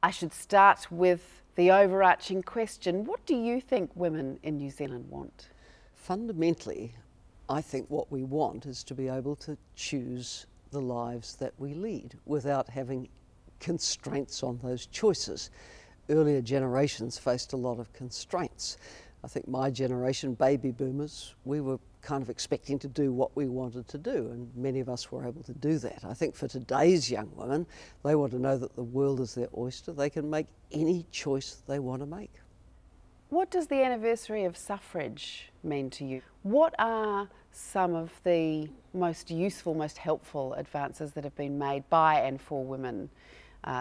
I should start with the overarching question. What do you think women in New Zealand want? Fundamentally, I think what we want is to be able to choose the lives that we lead without having constraints on those choices. Earlier generations faced a lot of constraints. I think my generation, baby boomers, we were kind of expecting to do what we wanted to do, and many of us were able to do that. I think for today's young women, they want to know that the world is their oyster. They can make any choice they want to make. What does the anniversary of suffrage mean to you? What are some of the most useful, most helpful advances that have been made by and for women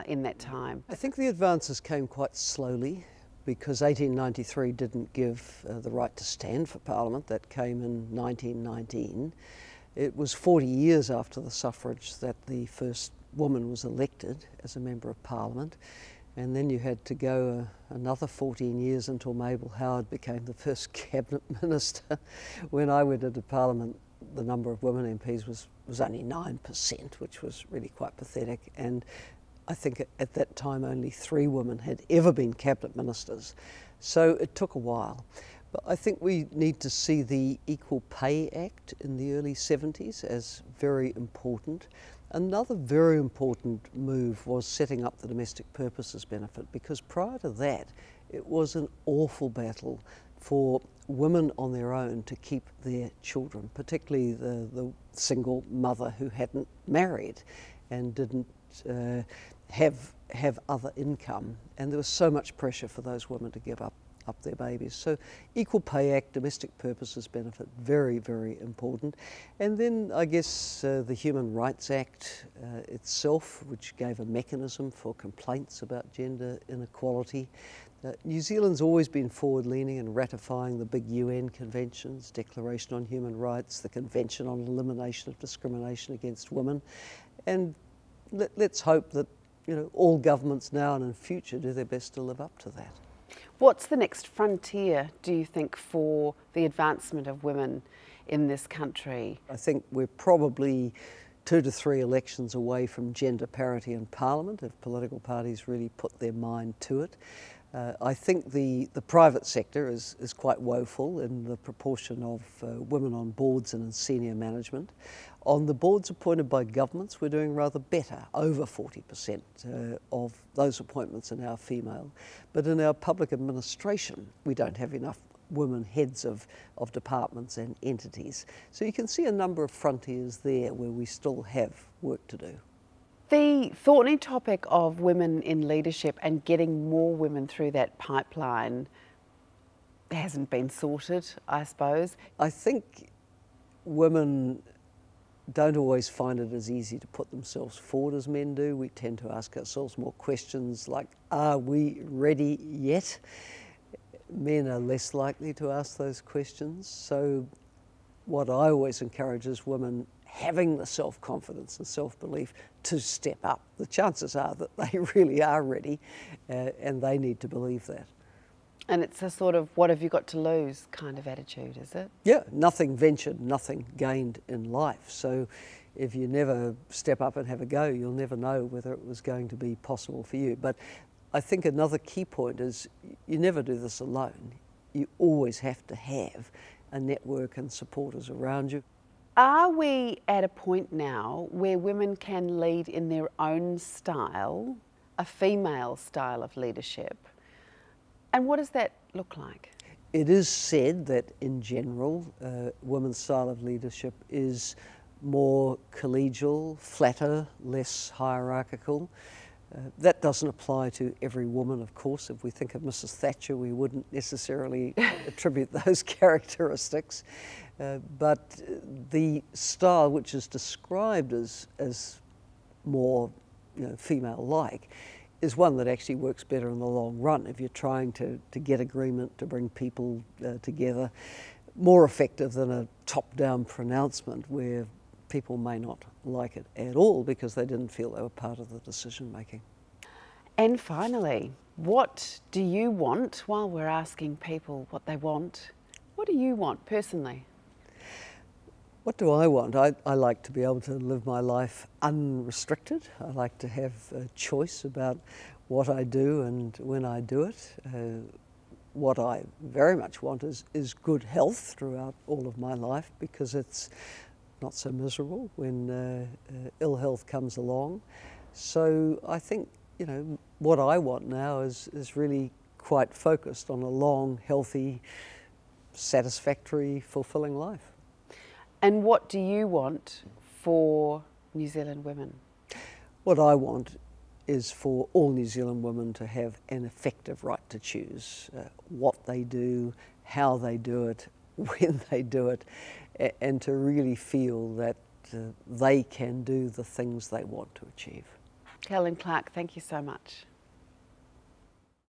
in that time? I think the advances came quite slowly, because 1893 didn't give the right to stand for Parliament. That came in 1919. It was 40 years after the suffrage that the first woman was elected as a Member of Parliament, and then you had to go another 14 years until Mabel Howard became the first Cabinet Minister. When I went into Parliament, the number of women MPs was only 9%, which was really quite pathetic, and I think at that time only 3 women had ever been Cabinet Ministers. So it took a while. But I think we need to see the Equal Pay Act in the early 70s as very important. Another very important move was setting up the Domestic Purposes Benefit, because prior to that it was an awful battle for women on their own to keep their children, particularly the single mother who hadn't married and didn't have other income, and there was so much pressure for those women to give up their babies. So Equal Pay Act, Domestic Purposes Benefit, very, very important. And then I guess the Human Rights Act itself, which gave a mechanism for complaints about gender inequality. New Zealand's always been forward-leaning in ratifying the big UN conventions, Declaration on Human Rights, the Convention on Elimination of Discrimination Against Women, and let's hope that all governments now and in future do their best to live up to that. What's the next frontier, do you think, for the advancement of women in this country? I think we're probably 2 to 3 elections away from gender parity in Parliament if political parties really put their mind to it. I think the private sector is quite woeful in the proportion of women on boards and in senior management. On the boards appointed by governments, we're doing rather better. Over 40% of those appointments are now female. But in our public administration, we don't have enough women heads of departments and entities. So you can see a number of frontiers there where we still have work to do. The thorny topic of women in leadership and getting more women through that pipeline hasn't been sorted, I suppose. I think women don't always find it as easy to put themselves forward as men do. We tend to ask ourselves more questions like, are we ready yet? Men are less likely to ask those questions. So what I always encourage is women having the self-confidence and self-belief to step up. The chances are that they really are ready, and they need to believe that. And it's a sort of what have you got to lose kind of attitude, is it? Yeah, nothing ventured, nothing gained in life. So if you never step up and have a go, you'll never know whether it was going to be possible for you. But I think another key point is you never do this alone. You always have to have a network and supporters around you. Are we at a point now where women can lead in their own style, a female style of leadership? And what does that look like? It is said that in general, women's style of leadership is more collegial, flatter, less hierarchical. That doesn't apply to every woman, of course. If we think of Mrs. Thatcher, we wouldn't necessarily attribute those characteristics. But the style which is described as more female-like is one that actually works better in the long run if you're trying to get agreement, to bring people together. More effective than a top-down pronouncement where people may not like it at all because they didn't feel they were part of the decision-making. And finally, what do you want while we're asking people what they want? What do you want personally? What do I want? I like to be able to live my life unrestricted. I like to have a choice about what I do and when I do it. What I very much want is good health throughout all of my life, because it's not so miserable when ill health comes along. So I think, you know, what I want now is really quite focused on a long, healthy, satisfactory, fulfilling life. And what do you want for New Zealand women? What I want is for all New Zealand women to have an effective right to choose what they do, how they do it, when they do it, and to really feel that they can do the things they want to achieve. Helen Clark, thank you so much.